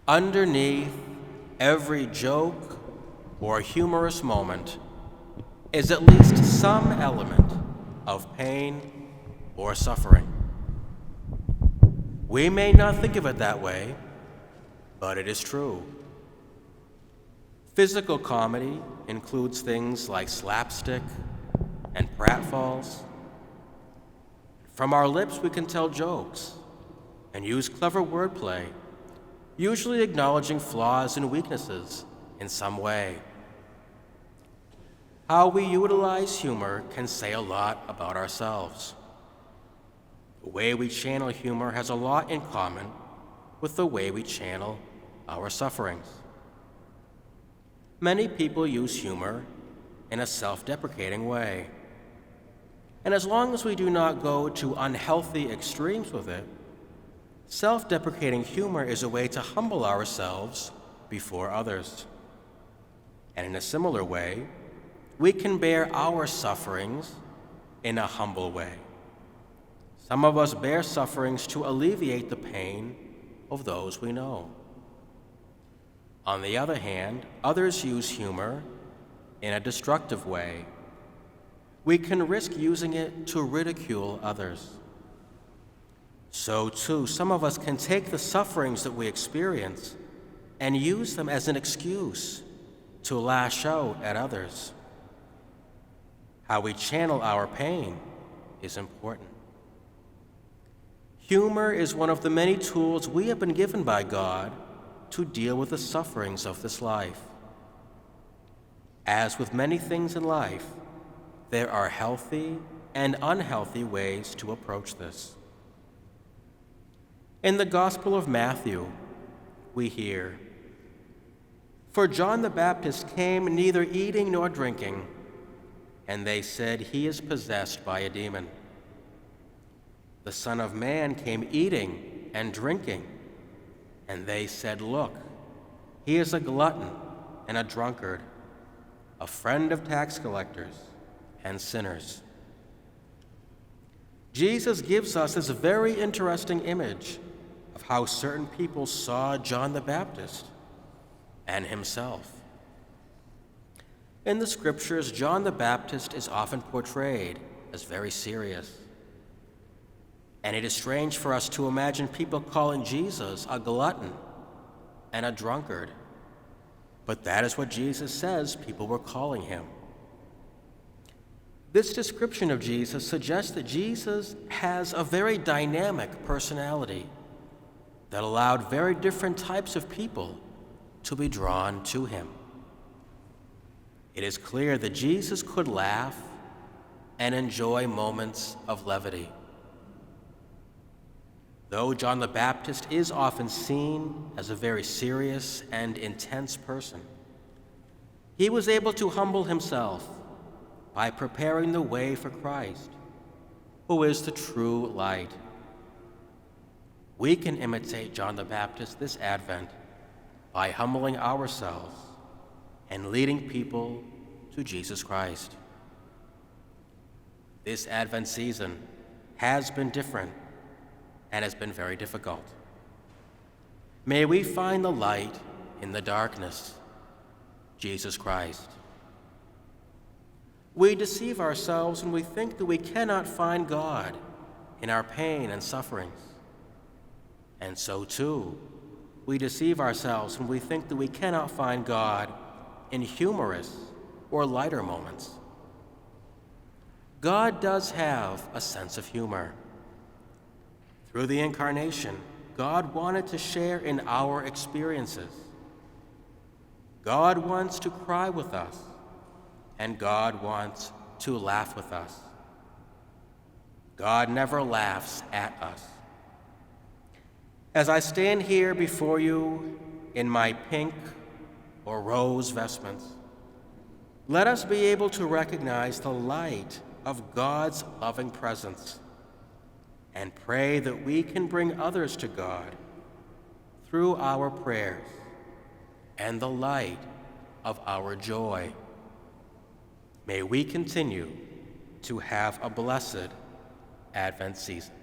Underneath every joke or humorous moment is at least some element of pain or suffering. We may not think of it that way, but it is true. Physical comedy includes things like slapstick and pratfalls. From our lips, we can tell jokes and use clever wordplay, usually acknowledging flaws and weaknesses in some way. How we utilize humor can say a lot about ourselves. The way we channel humor has a lot in common with the way we channel our sufferings. Many people use humor in a self-deprecating way. And as long as we do not go to unhealthy extremes with it, self-deprecating humor is a way to humble ourselves before others. And in a similar way, we can bear our sufferings in a humble way. Some of us bear sufferings to alleviate the pain of those we know. On the other hand, others use humor in a destructive way. We can risk using it to ridicule others. So too, some of us can take the sufferings that we experience and use them as an excuse to lash out at others. How we channel our pain is important. Humor is one of the many tools we have been given by God to deal with the sufferings of this life. As with many things in life, there are healthy and unhealthy ways to approach this. In the Gospel of Matthew, we hear, "For John the Baptist came neither eating nor drinking, and they said, 'He is possessed by a demon.' The Son of Man came eating and drinking, and they said, 'Look, he is a glutton and a drunkard, a friend of tax collectors and sinners.'" Jesus gives us this very interesting image of how certain people saw John the Baptist and himself. In the scriptures, John the Baptist is often portrayed as very serious. And it is strange for us to imagine people calling Jesus a glutton and a drunkard. But that is what Jesus says people were calling him. This description of Jesus suggests that Jesus has a very dynamic personality that allowed very different types of people to be drawn to him. It is clear that Jesus could laugh and enjoy moments of levity. Though John the Baptist is often seen as a very serious and intense person, he was able to humble himself by preparing the way for Christ, who is the true light. We can imitate John the Baptist this Advent by humbling ourselves and leading people to Jesus Christ. This Advent season has been different and has been very difficult. May we find the light in the darkness, Jesus Christ. We deceive ourselves when we think that we cannot find God in our pain and sufferings. And so too, we deceive ourselves when we think that we cannot find God in humorous or lighter moments. God does have a sense of humor. Through the Incarnation, God wanted to share in our experiences. God wants to cry with us, and God wants to laugh with us. God never laughs at us. As I stand here before you in my pink or rose vestments, let us be able to recognize the light of God's loving presence and pray that we can bring others to God through our prayers and the light of our joy. May we continue to have a blessed Advent season.